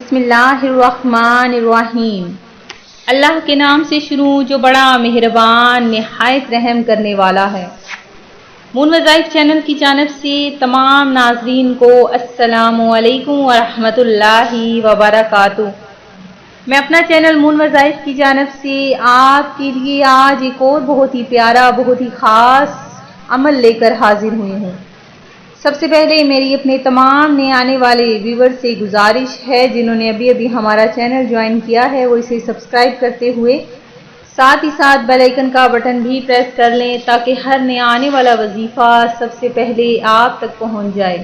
بسم اللہ الرحمن الرحیم۔ اللہ کے نام سے شروع جو بڑا مہربان نہایت رحم کرنے والا ہے۔ مون وظائف چینل کی جانب سے تمام ناظرین کو السلام علیکم ورحمۃ اللہ وبرکاتہ۔ میں اپنا چینل مون وظائف کی جانب سے آپ کے لیے آج ایک اور بہت ہی پیارا بہت ہی خاص عمل لے کر حاضر ہوئی ہوں۔ سب سے پہلے میری اپنے تمام نئے آنے والے ویور سے گزارش ہے جنہوں نے ابھی ہمارا چینل جوائن کیا ہے وہ اسے سبسکرائب کرتے ہوئے ساتھ ہی ساتھ بیل آئیکن کا بٹن بھی پریس کر لیں تاکہ ہر نیا آنے والا وظیفہ سب سے پہلے آپ تک پہنچ جائے۔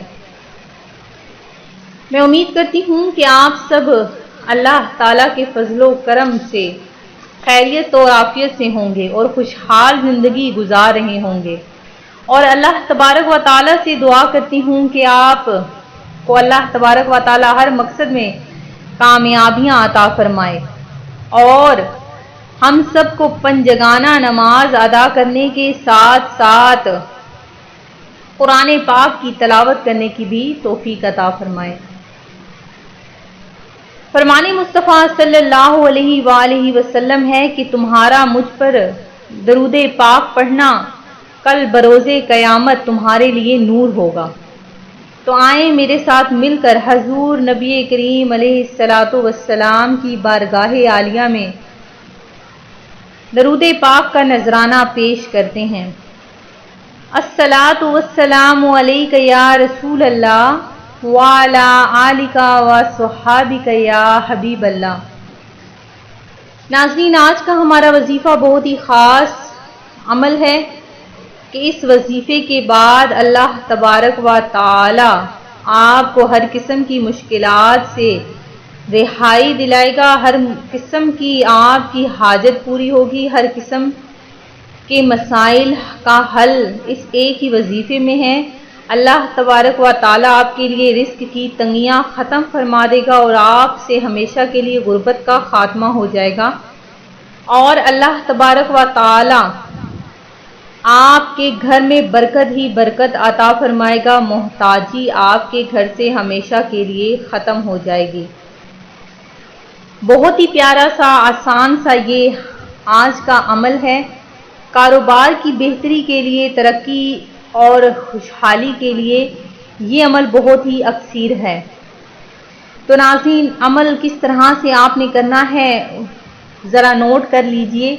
میں امید کرتی ہوں کہ آپ سب اللہ تعالیٰ کے فضل و کرم سے خیریت اور عافیت سے ہوں گے اور خوشحال زندگی گزار رہے ہوں گے، اور اللہ تبارک و تعالیٰ سے دعا کرتی ہوں کہ آپ کو اللہ تبارک و تعالیٰ ہر مقصد میں کامیابیاں عطا فرمائے، اور ہم سب کو پنجگانہ نماز ادا کرنے کے ساتھ ساتھ قرآن پاک کی تلاوت کرنے کی بھی توفیق عطا فرمائے۔ فرمان مصطفیٰ صلی اللہ علیہ وآلہ وسلم ہے کہ تمہارا مجھ پر درود پاک پڑھنا کل بروز قیامت تمہارے لیے نور ہوگا۔ تو آئیں میرے ساتھ مل کر حضور نبی کریم علیہ الصلاۃ والسلام کی بارگاہ عالیہ میں درود پاک کا نذرانہ پیش کرتے ہیں۔ الصلاۃ والسلام علیک یا رسول اللہ وعلی آلک وصحابک یا حبیب اللہ۔ ناظرین، آج کا ہمارا وظیفہ بہت ہی خاص عمل ہے کہ اس وظیفے کے بعد اللہ تبارک و تعالی آپ کو ہر قسم کی مشکلات سے رہائی دلائے گا، ہر قسم کی آپ کی حاجت پوری ہوگی، ہر قسم کے مسائل کا حل اس ایک ہی وظیفے میں ہے۔ اللہ تبارک و تعالی آپ کے لیے رزق کی تنگیاں ختم فرما دے گا اور آپ سے ہمیشہ کے لیے غربت کا خاتمہ ہو جائے گا، اور اللہ تبارک و تعالی آپ کے گھر میں برکت ہی برکت عطا فرمائے گا، محتاجی آپ کے گھر سے ہمیشہ کے لیے ختم ہو جائے گی۔ بہت ہی پیارا سا آسان سا یہ آج کا عمل ہے۔ کاروبار کی بہتری کے لیے، ترقی اور خوشحالی کے لیے یہ عمل بہت ہی اکثیر ہے۔ تو ناظرین، عمل کس طرح سے آپ نے کرنا ہے ذرا نوٹ کر لیجئے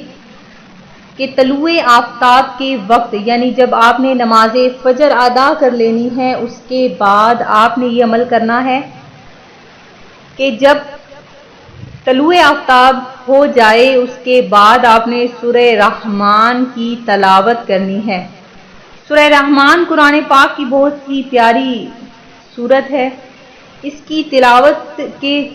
کہ طلوع آفتاب کے وقت، یعنی جب آپ نے نماز فجر ادا کر لینی ہے، اس کے بعد آپ نے یہ عمل کرنا ہے کہ جب طلوع آفتاب ہو جائے اس کے بعد آپ نے سورہ رحمان کی تلاوت کرنی ہے۔ سورہ رحمان قرآن پاک کی بہت ہی پیاری سورت ہے۔ اس کی تلاوت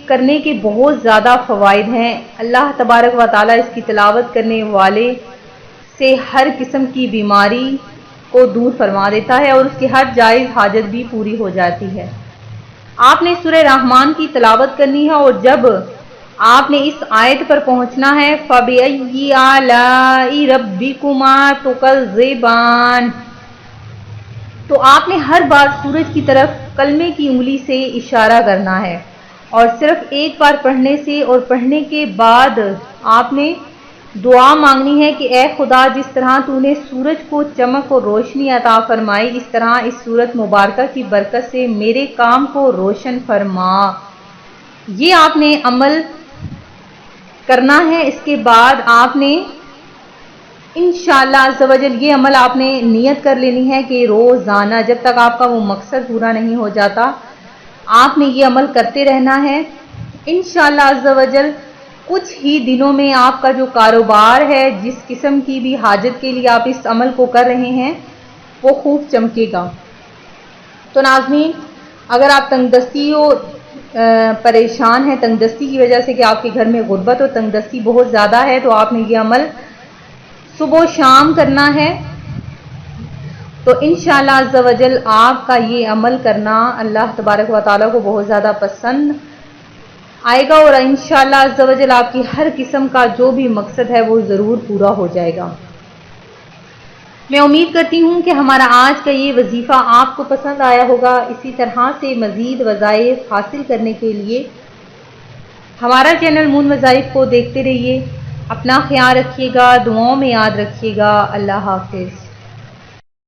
کرنے کے بہت زیادہ فوائد ہیں۔ اللہ تبارک و تعالیٰ اس کی تلاوت کرنے والے سے ہر قسم کی بیماری کو دور فرما دیتا ہے اور اس کی ہر جائز حاجت بھی پوری ہو جاتی ہے۔ آپ نے سورہ رحمان کی تلاوت کرنی ہے، اور جب آپ نے اس آیت پر پہنچنا ہے فَبِأَيِّ آلَاءِ رَبِّكُمَا تُكَذِّبَانِ، تو آپ نے ہر بار سورج کی طرف کلمے کی انگلی سے اشارہ کرنا ہے، اور صرف ایک بار پڑھنے سے اور پڑھنے کے بعد آپ نے دعا مانگنی ہے کہ اے خدا، جس طرح تو نے سورج کو چمک اور روشنی عطا فرمائی، اس طرح اس سورت مبارکہ کی برکت سے میرے کام کو روشن فرما۔ یہ آپ نے عمل کرنا ہے۔ اس کے بعد آپ نے انشاءاللہ عز و جل یہ عمل آپ نے نیت کر لینی ہے کہ روزانہ جب تک آپ کا وہ مقصد پورا نہیں ہو جاتا آپ نے یہ عمل کرتے رہنا ہے۔ انشاءاللہ عز و جل کچھ ہی دنوں میں آپ کا جو کاروبار ہے، جس قسم کی بھی حاجت کے لیے آپ اس عمل کو کر رہے ہیں، وہ خوب چمکے گا۔ تو ناظرین، اگر آپ تنگ دستی اور پریشان ہیں تنگ دستی کی وجہ سے کہ آپ کے گھر میں غربت اور تنگ دستی بہت زیادہ ہے، تو آپ نے یہ عمل صبح و شام کرنا ہے۔ تو انشاءاللہ عز و جل آپ کا یہ عمل کرنا اللہ تبارک و تعالیٰ کو بہت زیادہ پسند آئے گا، اور انشاءاللہ عز و جل آپ کی ہر قسم کا جو بھی مقصد ہے وہ ضرور پورا ہو جائے گا۔ میں امید کرتی ہوں کہ ہمارا آج کا یہ وظیفہ آپ کو پسند آیا ہوگا۔ اسی طرح سے مزید وظائف حاصل کرنے کے لیے ہمارا چینل مون وظائف کو دیکھتے رہیے، اپنا خیال رکھیے گا، دعاؤں میں یاد رکھیے گا۔ اللہ حافظ۔